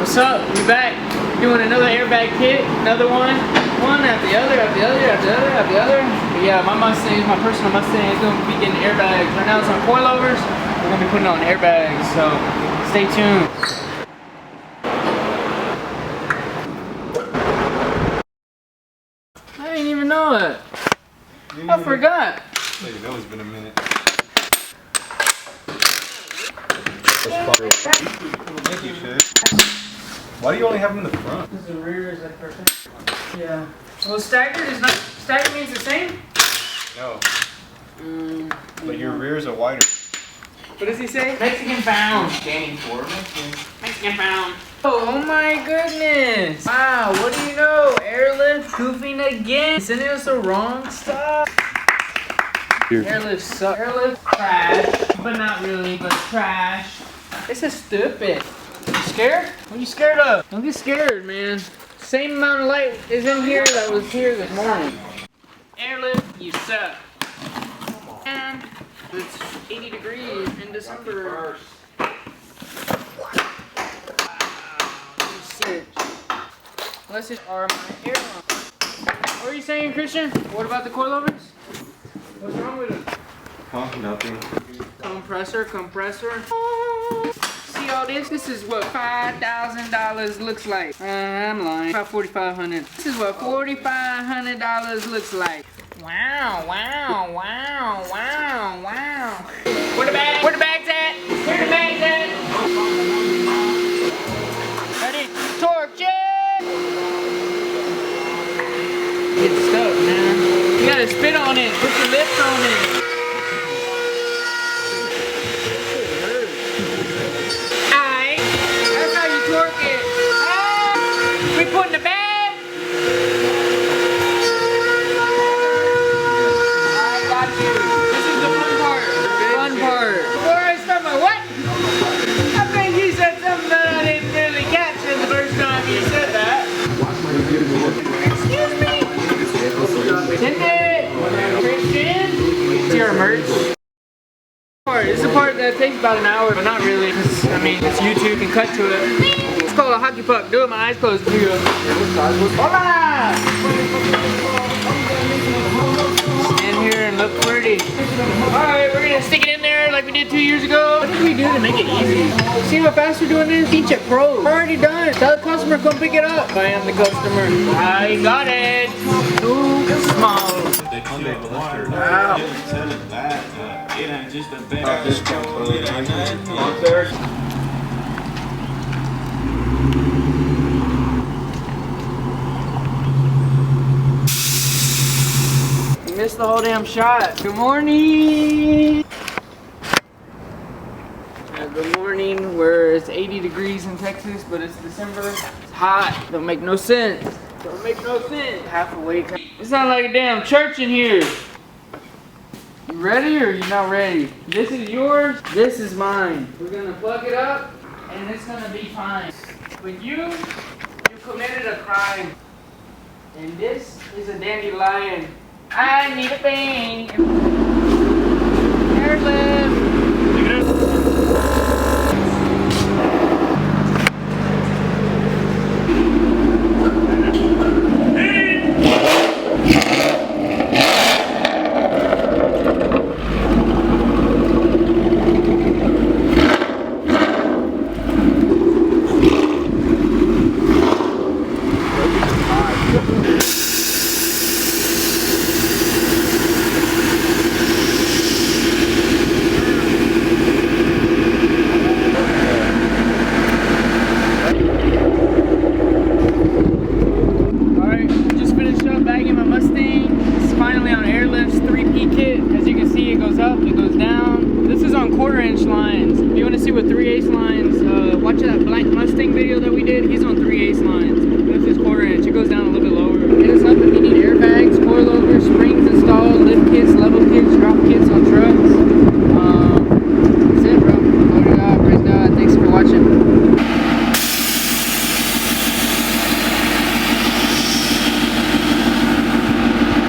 What's up? We back doing another airbag kit, another one after the other, after the other, after the other, after the other. But yeah, my Mustang, my personal Mustang, is gonna be getting airbags. Right now it's on coilovers. We're gonna be putting on airbags, so stay tuned. I didn't even know it. I forgot. You know it's been a minute. Thank you, Shit. Why do you only have them in the front? Because the rear is like perfect. Yeah. Well, staggered is not. Staggered means the same? No. But your rears are wider. What does he say? Mexican pound. Standing for Mexican pound. Oh my goodness. Wow, what do you know? Airlift goofing again. Sending us the wrong stuff. Airlift sucks. Airlift trash. But not really, but trash. This is stupid. You scared? What are you scared of? Don't get scared, man. Same amount of light is in here that was here this morning. Airlift, you suck. And it's 80 degrees in December. Unless it's are my air. What are you saying, Christian? What about the coilovers? What's wrong with them? Huh? Nothing. Compressor. See all this? This is what $5,000 looks like. I'm lying. About $4,500. This is what $4,500 looks like. Wow. Where the bags at? Where the bags at? Ready? Torch it! It's stuck, man. You gotta spit on it. Put your lips on it. Alright. That's how you torque it. Ah! We put in the bag. I got you. This is the fun part. Before I start my what? I think you said something that I didn't really catch in the first time you said that. Excuse me. Send it. Christian. See our merch. This is the part that takes about an hour, but not really. I mean, it's YouTube, can cut to it. It's called a hockey puck. Do it, my eyes closed. Here you go. Hola! Stand here and look pretty. Alright, we're gonna stick it in there like we did 2 years ago. What did we do to make it easy? See how fast we're doing this? Teach it pro. We're already done. Tell the customer come pick it up. I am the customer. I got it. Too small. Wow. You missed the whole damn shot. Good morning. Good morning. It's 80 degrees in Texas, but it's December. It's hot. Don't make no sense. Half awake. It's not like a damn church in here. You ready or you not ready? This is yours. This is mine. We're gonna plug it up, and it's gonna be fine. But you committed a crime, and this is a dandelion. I need a bang. Airlift.